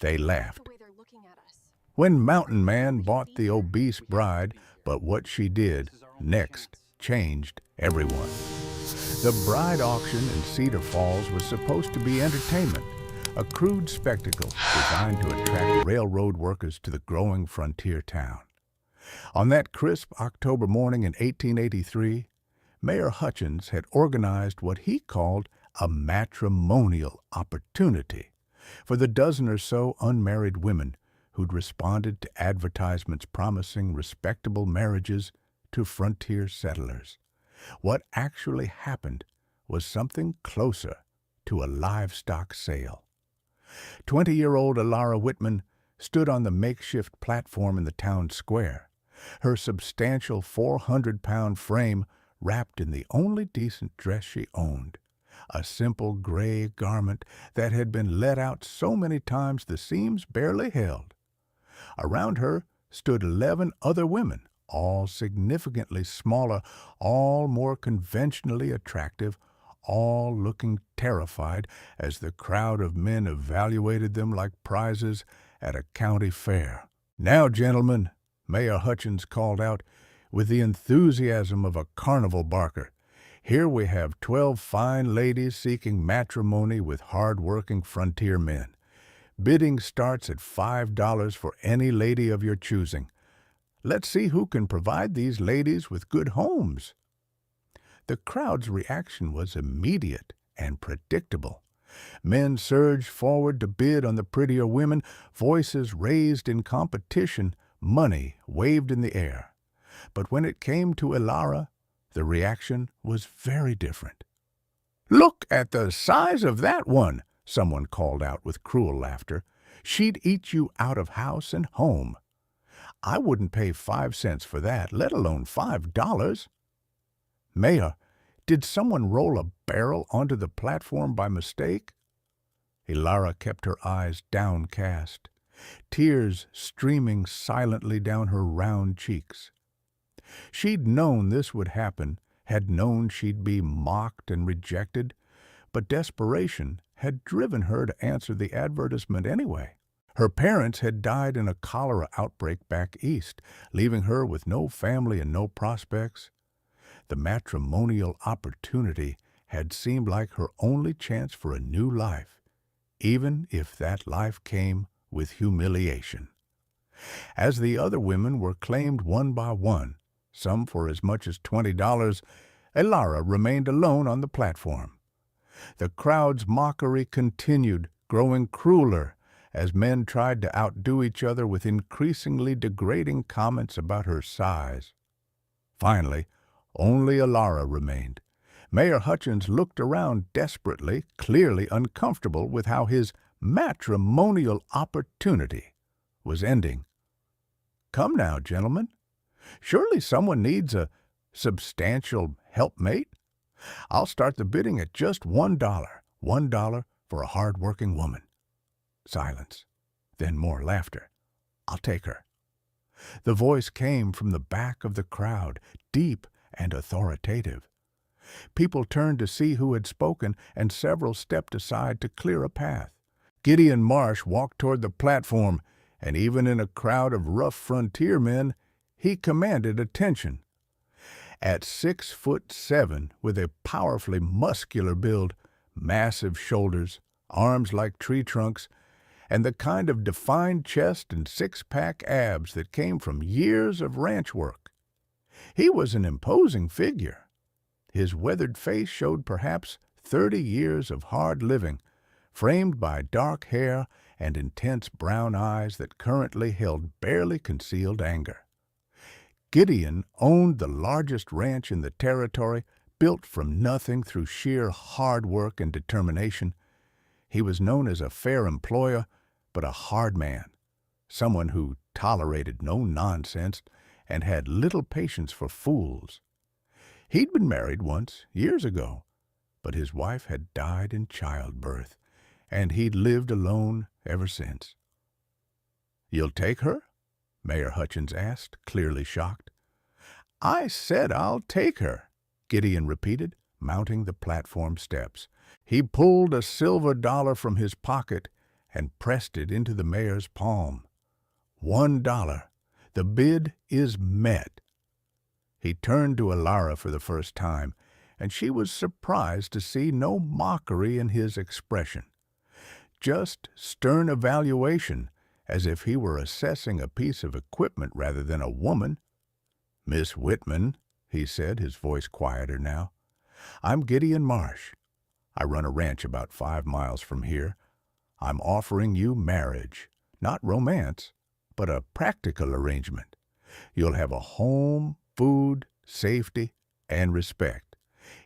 They laughed. When Mountain Man bought the obese bride, but what she did next changed everyone. The bride auction in Cedar Falls was supposed to be entertainment, a crude spectacle designed to attract railroad workers to the growing frontier town. On that crisp October morning in 1883, Mayor Hutchins had organized what he called a matrimonial opportunity for the dozen or so unmarried women who'd responded to advertisements promising respectable marriages to frontier settlers. What actually happened was something closer to a livestock sale. 20-year-old Elara Whitman stood on the makeshift platform in the town square, her substantial 400-pound frame wrapped in the only decent dress she owned, a simple gray garment that had been let out so many times the seams barely held. Around her stood 11 other women, all significantly smaller, all more conventionally attractive, all looking terrified as the crowd of men evaluated them like prizes at a county fair. "Now, gentlemen," Mayor Hutchins called out with the enthusiasm of a carnival barker, "here we have 12 fine ladies seeking matrimony with hard-working frontier men. Bidding starts at $5 for any lady of your choosing. Let's see who can provide these ladies with good homes." The crowd's reaction was immediate and predictable. Men surged forward to bid on the prettier women, voices raised in competition, money waved in the air. But when it came to Elara, the reaction was very different. "Look at the size of that one," someone called out with cruel laughter. "She'd eat you out of house and home. I wouldn't pay 5 cents for that, let alone $5. "Mayor, did someone roll a barrel onto the platform by mistake?" Elara kept her eyes downcast, tears streaming silently down her round cheeks. She'd known this would happen, had known she'd be mocked and rejected, but desperation had driven her to answer the advertisement anyway. Her parents had died in a cholera outbreak back east, leaving her with no family and no prospects. The matrimonial opportunity had seemed like her only chance for a new life, even if that life came with humiliation. As the other women were claimed one by one, some for as much as $20, Elara remained alone on the platform. The crowd's mockery continued, growing crueler as men tried to outdo each other with increasingly degrading comments about her size. Finally, only Elara remained. Mayor Hutchins looked around desperately, clearly uncomfortable with how his matrimonial opportunity was ending. "Come now, gentlemen. Surely someone needs a substantial helpmate. I'll start the bidding at just $1. $1 for a hard-working woman." Silence. Then more laughter. "I'll take her." The voice came from the back of the crowd, deep and authoritative. People turned to see who had spoken, and several stepped aside to clear a path. Gideon Marsh walked toward the platform, and even in a crowd of rough frontier men, he commanded attention. At 6'7", with a powerfully muscular build, massive shoulders, arms like tree trunks, and the kind of defined chest and six-pack abs that came from years of ranch work. He was an imposing figure. His weathered face showed perhaps 30 years of hard living, framed by dark hair and intense brown eyes that currently held barely concealed anger. Gideon owned the largest ranch in the territory, built from nothing through sheer hard work and determination. He was known as a fair employer, but a hard man, someone who tolerated no nonsense and had little patience for fools. He'd been married once, years ago, but his wife had died in childbirth, and he'd lived alone ever since. "You'll take her?" Mayor Hutchins asked, clearly shocked. "I said I'll take her," Gideon repeated, mounting the platform steps. He pulled a silver dollar from his pocket and pressed it into the mayor's palm. $1. The bid is met. He turned to Alara for the first time, and she was surprised to see no mockery in his expression. Just stern evaluation, as if he were assessing a piece of equipment rather than a woman. "Miss Whitman," he said, his voice quieter now, "I'm Gideon Marsh. I run a ranch about 5 miles from here. I'm offering you marriage, not romance, but a practical arrangement. You'll have a home, food, safety, and respect.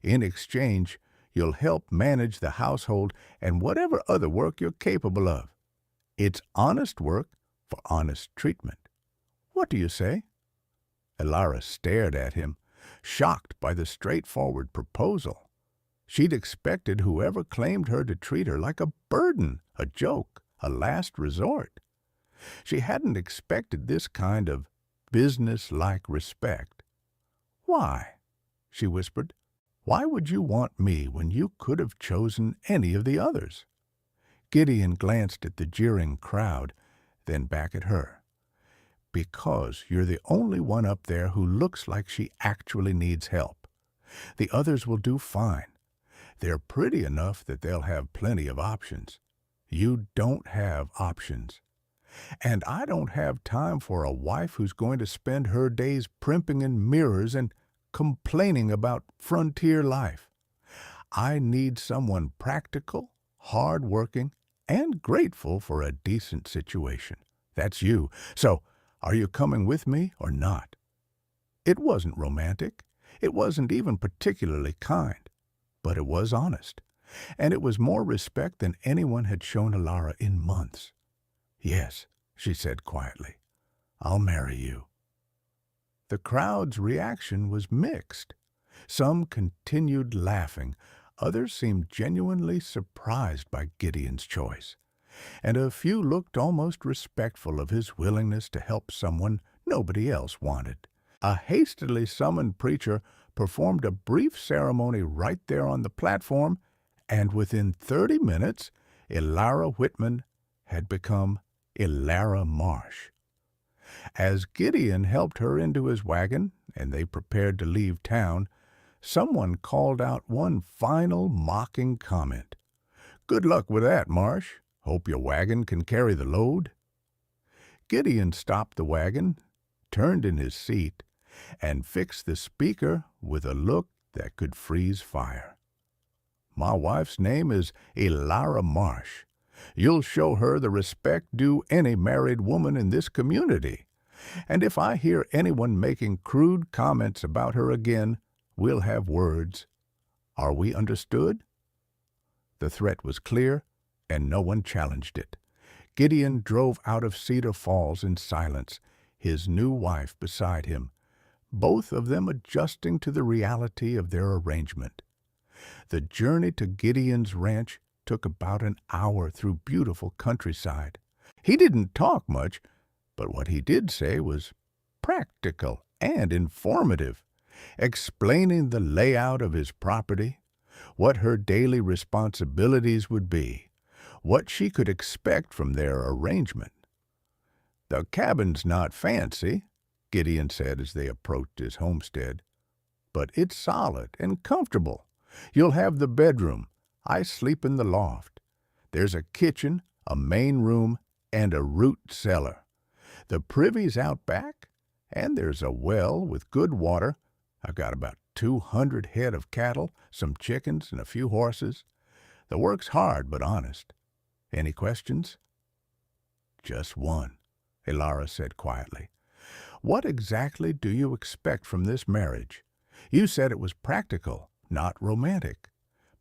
In exchange, you'll help manage the household and whatever other work you're capable of. It's honest work for honest treatment. What do you say?" Alara stared at him, shocked by the straightforward proposal. She'd expected whoever claimed her to treat her like a burden, a joke, a last resort. She hadn't expected this kind of business-like respect. "Why?" she whispered. "Why would you want me when you could have chosen any of the others?" Gideon glanced at the jeering crowd, then back at her. "Because you're the only one up there who looks like she actually needs help. The others will do fine. They're pretty enough that they'll have plenty of options. You don't have options. And I don't have time for a wife who's going to spend her days primping in mirrors and complaining about frontier life. I need someone practical, hard-working, and grateful for a decent situation. That's you. So, are you coming with me or not?" It wasn't romantic. It wasn't even particularly kind. But it was honest. And it was more respect than anyone had shown Alara in months. "Yes," she said quietly, "I'll marry you." The crowd's reaction was mixed. Some continued laughing. Others seemed genuinely surprised by Gideon's choice. And a few looked almost respectful of his willingness to help someone nobody else wanted. A hastily summoned preacher performed a brief ceremony right there on the platform, and within 30 minutes, Alara Whitman had become Alara Marsh. As Gideon helped her into his wagon and they prepared to leave town, someone called out one final mocking comment. "Good luck with that, Marsh. Hope your wagon can carry the load." Gideon stopped the wagon, turned in his seat, and fixed the speaker with a look that could freeze fire. "My wife's name is Alara Marsh. You'll show her the respect due any married woman in this community. And if I hear anyone making crude comments about her again, we'll have words. Are we understood?" The threat was clear, and no one challenged it. Gideon drove out of Cedar Falls in silence, his new wife beside him, both of them adjusting to the reality of their arrangement. The journey to Gideon's ranch took about an hour through beautiful countryside. He didn't talk much, but what he did say was practical and informative, explaining the layout of his property, what her daily responsibilities would be, what she could expect from their arrangement. "The cabin's not fancy," Gideon said as they approached his homestead, "but it's solid and comfortable. You'll have the bedroom. I sleep in the loft. There's a kitchen, a main room, and a root cellar. The privy's out back, and there's a well with good water. I've got about 200 head of cattle, some chickens, and a few horses. The work's hard but honest. Any questions?" "Just one," Alara said quietly. "What exactly do you expect from this marriage? You said it was practical, not romantic.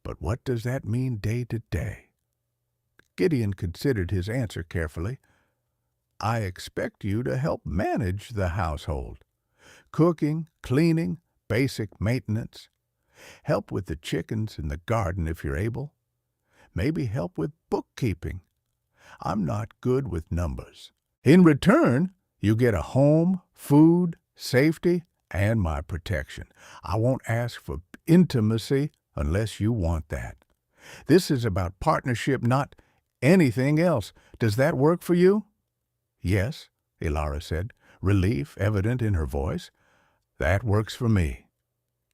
But what does that mean day to day?" Gideon considered his answer carefully. "I expect you to help manage the household. Cooking, cleaning, basic maintenance. Help with the chickens and the garden if you're able. Maybe help with bookkeeping. I'm not good with numbers. In return, you get a home, food, safety, and my protection. I won't ask for intimacy unless you want that. This is about partnership, not Anything else. Does that work for you?" "Yes," Elara said, relief evident in her voice. "That works for me."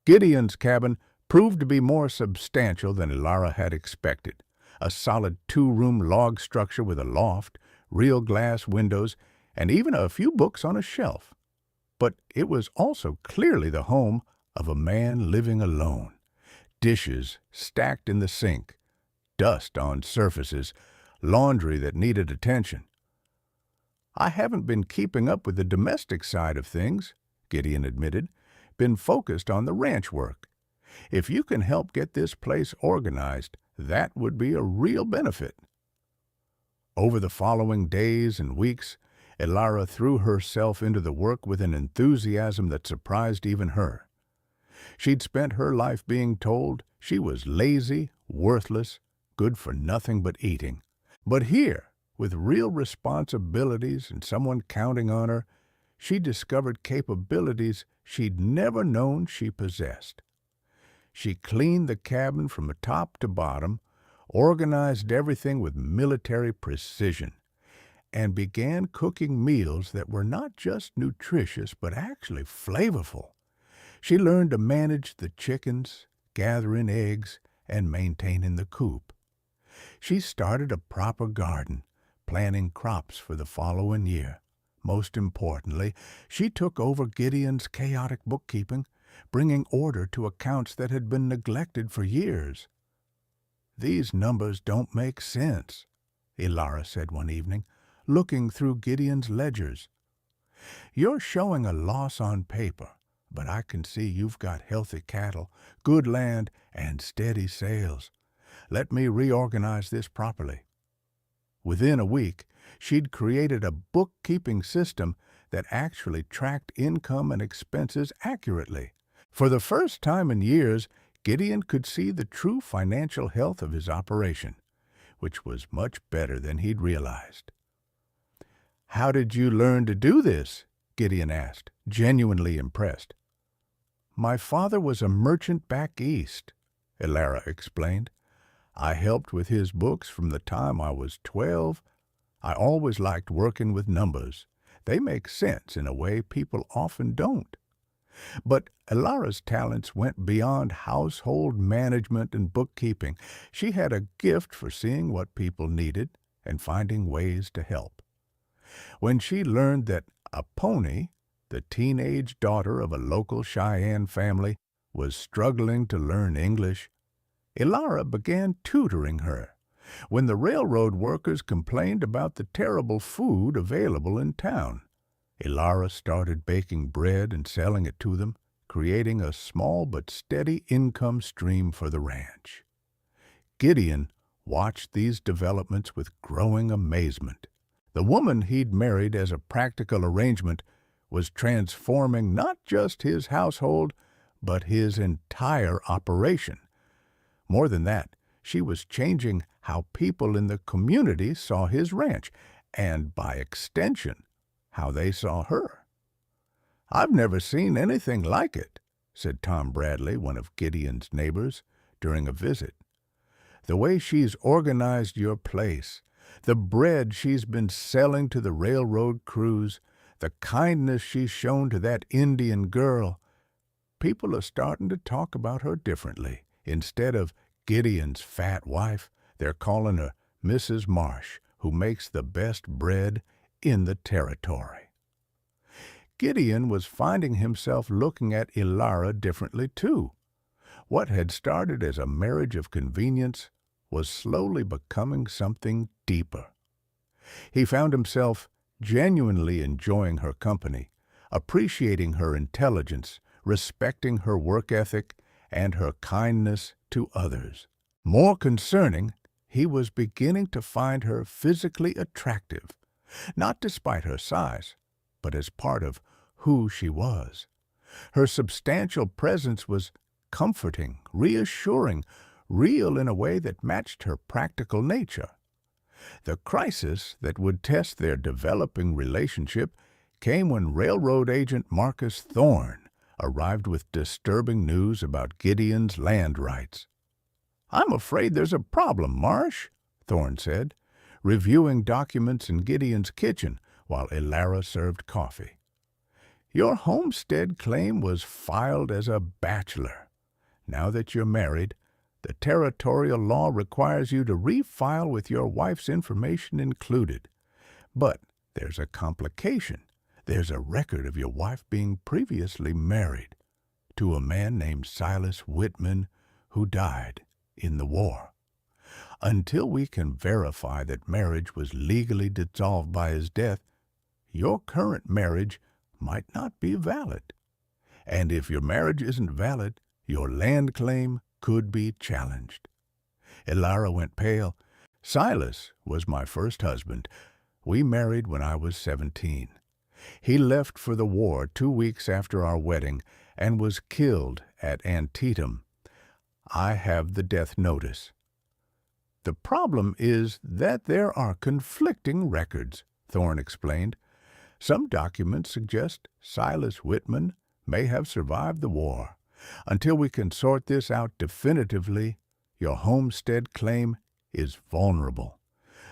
Gideon's cabin proved to be more substantial than Elara had expected. A solid two-room log structure with a loft, real glass windows, and even a few books on a shelf. But it was also clearly the home of a man living alone. Dishes stacked in the sink, dust on surfaces, laundry that needed attention. "I haven't been keeping up with the domestic side of things," Gideon admitted. "Been focused on the ranch work. If you can help get this place organized, that would be a real benefit." Over the following days and weeks, Elara threw herself into the work with an enthusiasm that surprised even her. She'd spent her life being told she was lazy, worthless, good for nothing but eating. But here, with real responsibilities and someone counting on her, she discovered capabilities she'd never known she possessed. She cleaned the cabin from top to bottom, organized everything with military precision, and began cooking meals that were not just nutritious but actually flavorful. She learned to manage the chickens, gather in eggs, and maintain the coop. She started a proper garden, planting crops for the following year. Most importantly, she took over Gideon's chaotic bookkeeping, bringing order to accounts that had been neglected for years. "These numbers don't make sense," Elara said one evening, looking through Gideon's ledgers. "You're showing a loss on paper, but I can see you've got healthy cattle, good land, and steady sales. Let me reorganize this properly." Within a week, she'd created a bookkeeping system that actually tracked income and expenses accurately. For the first time in years, Gideon could see the true financial health of his operation, which was much better than he'd realized. "How did you learn to do this?" Gideon asked, genuinely impressed. "My father was a merchant back east," Elara explained. "I helped with his books from the time I was 12. I always liked working with numbers. They make sense in a way people often don't." But Elara's talents went beyond household management and bookkeeping. She had a gift for seeing what people needed and finding ways to help. When she learned that a pony, the teenage daughter of a local Cheyenne family, was struggling to learn English, Elara began tutoring her. When the railroad workers complained about the terrible food available in town, Elara started baking bread and selling it to them, creating a small but steady income stream for the ranch. Gideon watched these developments with growing amazement. The woman he'd married as a practical arrangement was transforming not just his household, but his entire operation. More than that, she was changing how people in the community saw his ranch, and by extension, how they saw her. "I've never seen anything like it," said Tom Bradley, one of Gideon's neighbors, during a visit. "The way she's organized your place, the bread she's been selling to the railroad crews, the kindness she's shown to that Indian girl. People are starting to talk about her differently. Instead of Gideon's fat wife, they're calling her Mrs. Marsh, who makes the best bread in the territory." Gideon was finding himself looking at Elara differently, too. What had started as a marriage of convenience was slowly becoming something deeper. He found himself genuinely enjoying her company, appreciating her intelligence, respecting her work ethic, and her kindness to others. More concerning, he was beginning to find her physically attractive, not despite her size, but as part of who she was. Her substantial presence was comforting, reassuring, real in a way that matched her practical nature. The crisis that would test their developing relationship came when railroad agent Marcus Thorne arrived with disturbing news about Gideon's land rights. "I'm afraid there's a problem, Marsh," Thorne said. reviewing documents in Gideon's kitchen while Elara served coffee. Your homestead claim was filed as a bachelor. Now that you're married, the territorial law requires you to refile with your wife's information included. But there's a complication. There's a record of your wife being previously married to a man named Silas Whitman who died in the war. Until we can verify that marriage was legally dissolved by his death, your current marriage might not be valid. And if your marriage isn't valid, your land claim could be challenged. Elara went pale. Silas was my first husband. We married when I was 17. He left for the war 2 weeks after our wedding and was killed at Antietam. I have the death notice. The problem is that there are conflicting records, Thorne explained. Some documents suggest Silas Whitman may have survived the war. Until we can sort this out definitively, your homestead claim is vulnerable.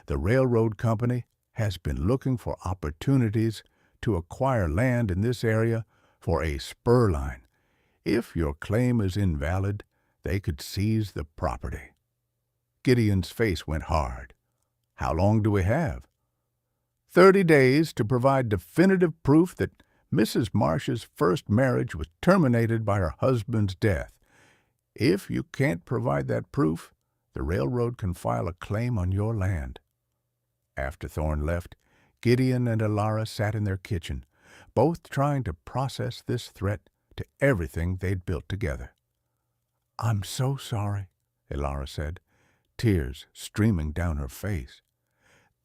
The railroad company has been looking for opportunities to acquire land in this area for a spur line. If your claim is invalid, they could seize the property. Gideon's face went hard. How long do we have? 30 days to provide definitive proof that Mrs. Marsh's first marriage was terminated by her husband's death. If you can't provide that proof, the railroad can file a claim on your land. After Thorne left, Gideon and Elara sat in their kitchen, both trying to process this threat to everything they'd built together. "I'm so sorry," Elara said, tears streaming down her face.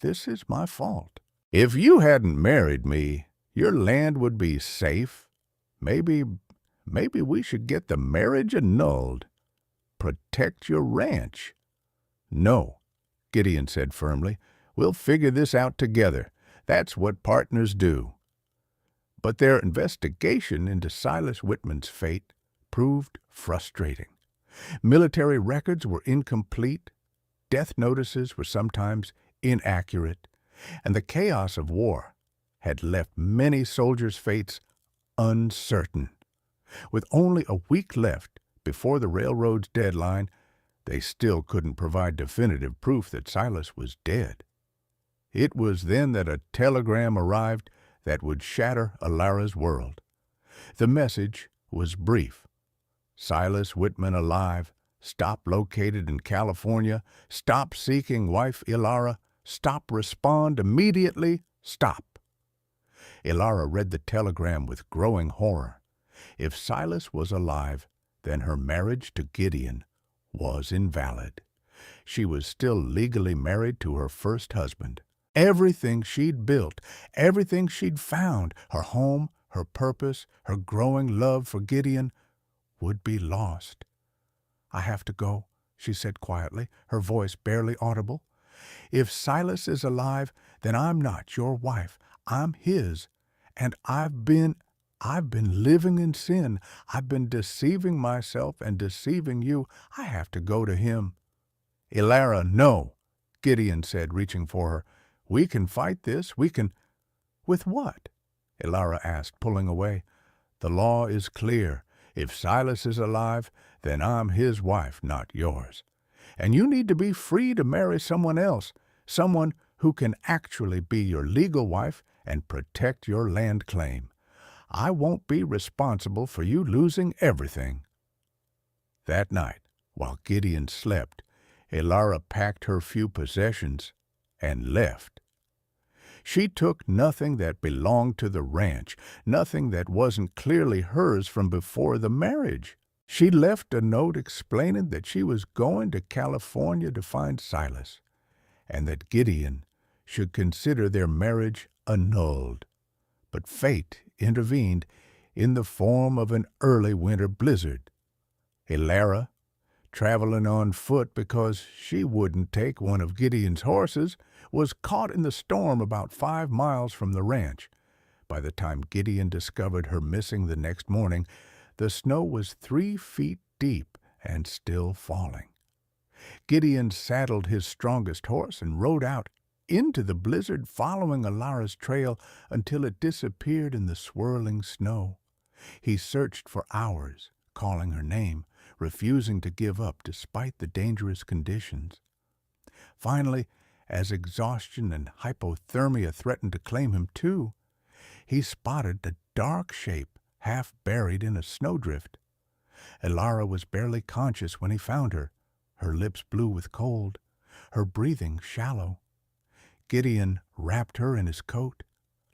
"This is my fault. If you hadn't married me, your land would be safe. Maybe we should get the marriage annulled. Protect your ranch." "No," Gideon said firmly. "We'll figure this out together. That's what partners do." But their investigation into Silas Whitman's fate proved frustrating. Military records were incomplete, death notices were sometimes inaccurate, and the chaos of war had left many soldiers' fates uncertain. With only a week left before the railroad's deadline, they still couldn't provide definitive proof that Silas was dead. It was then that a telegram arrived that would shatter Elara's world. The message was brief. Silas Whitman alive, stop located in California, stop seeking wife Elara, stop respond immediately, stop. Elara read the telegram with growing horror. If Silas was alive, then her marriage to Gideon was invalid. She was still legally married to her first husband. Everything she'd built, everything she'd found, her home, her purpose, her growing love for Gideon, would be lost. "I have to go," she said quietly, her voice barely audible. "If Silas is alive, then I'm not your wife. I'm his. And I've been living in sin. I've been deceiving myself and deceiving you. I have to go to him." "Elara, no," Gideon said, reaching for her. "We can fight this. We can—" "With what?" Elara asked, pulling away. "The law is clear. If Silas is alive, then I'm his wife, not yours. And you need to be free to marry someone else, someone who can actually be your legal wife and protect your land claim. I won't be responsible for you losing everything." That night, while Gideon slept, Elara packed her few possessions and left. She took nothing that belonged to the ranch, nothing that wasn't clearly hers from before the marriage. She left a note explaining that she was going to California to find Silas, and that Gideon should consider their marriage annulled. But fate intervened in the form of an early winter blizzard. Elara, traveling on foot because she wouldn't take one of Gideon's horses, was caught in the storm about 5 miles from the ranch. By the time Gideon discovered her missing the next morning, the snow was 3 feet deep and still falling. Gideon saddled his strongest horse and rode out into the blizzard, following Alara's trail until it disappeared in the swirling snow. He searched for hours, calling her name, refusing to give up despite the dangerous conditions. Finally, as exhaustion and hypothermia threatened to claim him too, he spotted a dark shape half buried in a snowdrift. Alara was barely conscious when he found her, her lips blue with cold, her breathing shallow. Gideon wrapped her in his coat,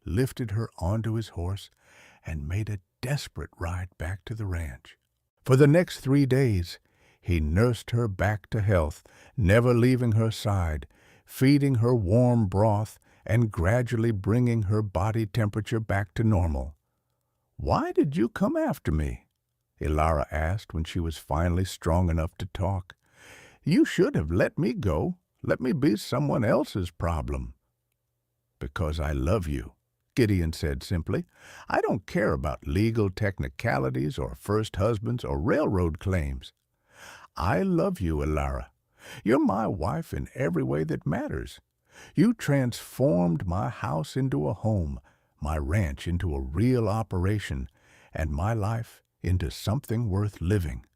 lifted her onto his horse, and made a desperate ride back to the ranch. For the next 3 days, he nursed her back to health, never leaving her side, feeding her warm broth and gradually bringing her body temperature back to normal. "Why did you come after me?" Alara asked when she was finally strong enough to talk. "You should have let me go. Let me be someone else's problem." "Because I love you," Gideon said simply. "I don't care about legal technicalities or first husbands or railroad claims. I love you, Alara. You're my wife in every way that matters. You transformed my house into a home, my ranch into a real operation, and my life into something worth living.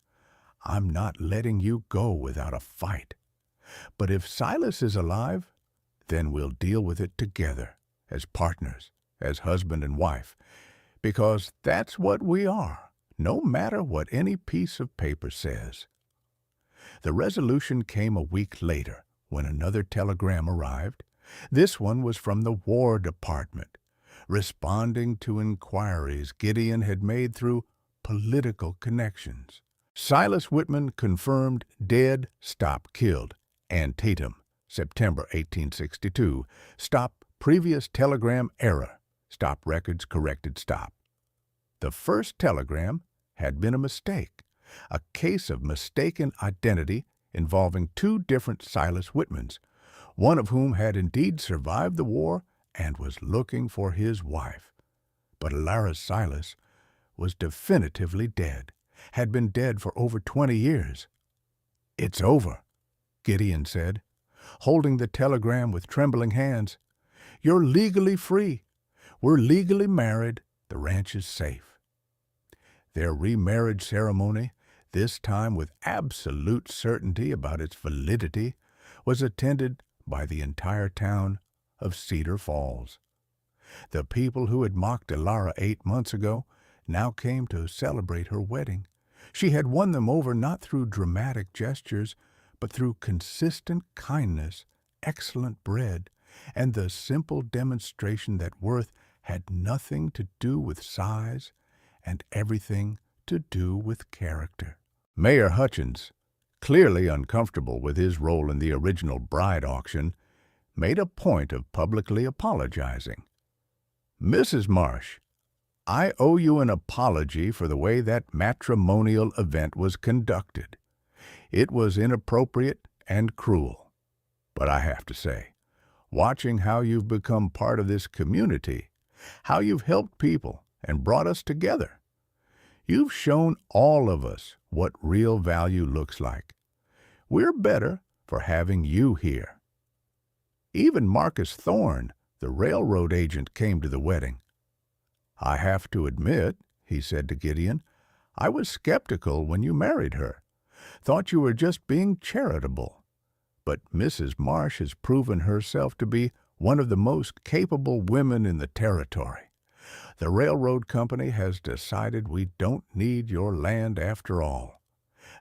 I'm not letting you go without a fight. But if Silas is alive, then we'll deal with it together, as partners, as husband and wife, because that's what we are, no matter what any piece of paper says." The resolution came a week later, when another telegram arrived. This one was from the War Department, responding to inquiries Gideon had made through political connections. Silas Whitman confirmed dead, stop killed. Antietam, September 1862. Stop previous telegram error. Stop records corrected stop. The first telegram had been a mistake, a case of mistaken identity involving 2 different Silas Whitmans, one of whom had indeed survived the war and was looking for his wife. But Alara's Silas was definitively dead, had been dead for over 20 years. "It's over," Gideon said, holding the telegram with trembling hands. "You're legally free. We're legally married. The ranch is safe." Their remarriage ceremony, this time with absolute certainty about its validity, was attended by the entire town of Cedar Falls. The people who had mocked Alara 8 months ago now came to celebrate her wedding. She had won them over not through dramatic gestures, but through consistent kindness, excellent bread, and the simple demonstration that worth had nothing to do with size and everything to do with character. Mayor Hutchins, clearly uncomfortable with his role in the original bride auction, made a point of publicly apologizing. "Mrs. Marsh, I owe you an apology for the way that matrimonial event was conducted. It was inappropriate and cruel. But I have to say, watching how you've become part of this community, how you've helped people and brought us together, you've shown all of us what real value looks like. We're better for having you here." Even Marcus Thorne, the railroad agent, came to the wedding. "I have to admit," he said to Gideon, "I was skeptical when you married her. Thought you were just being charitable. But Mrs. Marsh has proven herself to be one of the most capable women in the territory. The railroad company has decided we don't need your land after all.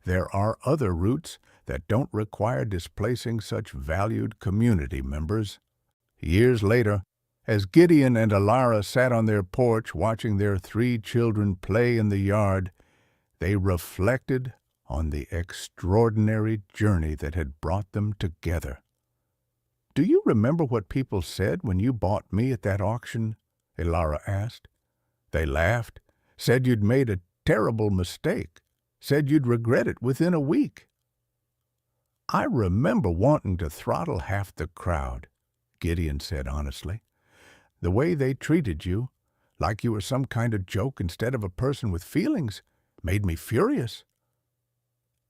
There are other routes that don't require displacing such valued community members." Years later, as Gideon and Alara sat on their porch watching their 3 children play in the yard, they reflected on the extraordinary journey that had brought them together. "Do you remember what people said when you bought me at that auction?" Alara asked. "They laughed, said you'd made a terrible mistake, said you'd regret it within a week." "I remember wanting to throttle half the crowd," Gideon said honestly. "The way they treated you, like you were some kind of joke instead of a person with feelings, made me furious."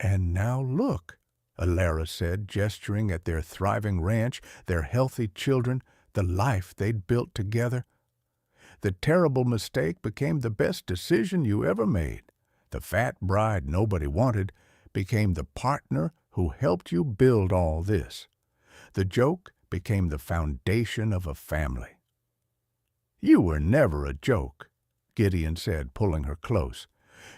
"And now look," Alara said, gesturing at their thriving ranch, their healthy children, the life they'd built together. The terrible mistake became the best decision you ever made. The fat bride nobody wanted became the partner who helped you build all this. The joke became the foundation of a family. You were never a joke, Gideon said, pulling her close.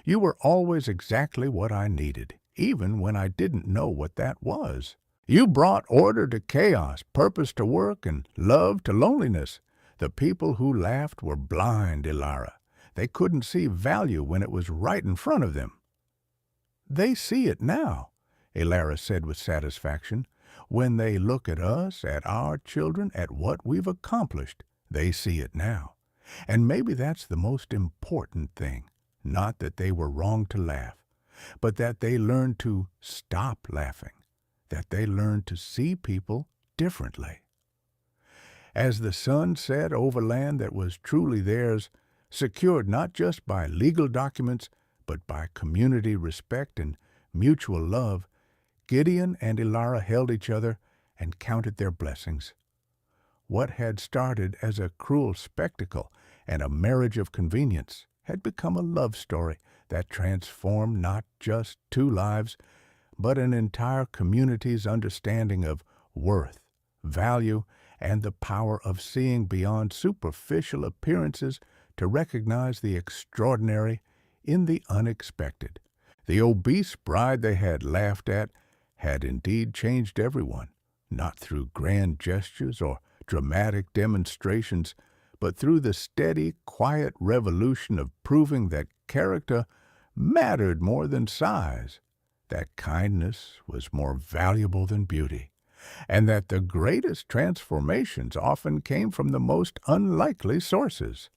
You were always exactly what I needed, even when I didn't know what that was. You brought order to chaos, purpose to work, and love to loneliness. The people who laughed were blind, Elara. They couldn't see value when it was right in front of them. They see it now, Elara said with satisfaction. When they look at us, at our children, at what we've accomplished, they see it now. And maybe that's the most important thing. Not that they were wrong to laugh, but that they learned to stop laughing, that they learned to see people differently. As the sun set over land that was truly theirs, secured not just by legal documents, but by community respect and mutual love, Gideon and Elara held each other and counted their blessings. What had started as a cruel spectacle and a marriage of convenience had become a love story that transformed not just two lives, but an entire community's understanding of worth, value, and the power of seeing beyond superficial appearances to recognize the extraordinary in the unexpected. The obese bride they had laughed at had indeed changed everyone, not through grand gestures or dramatic demonstrations, but through the steady, quiet revolution of proving that character mattered more than size, that kindness was more valuable than beauty, and that the greatest transformations often came from the most unlikely sources.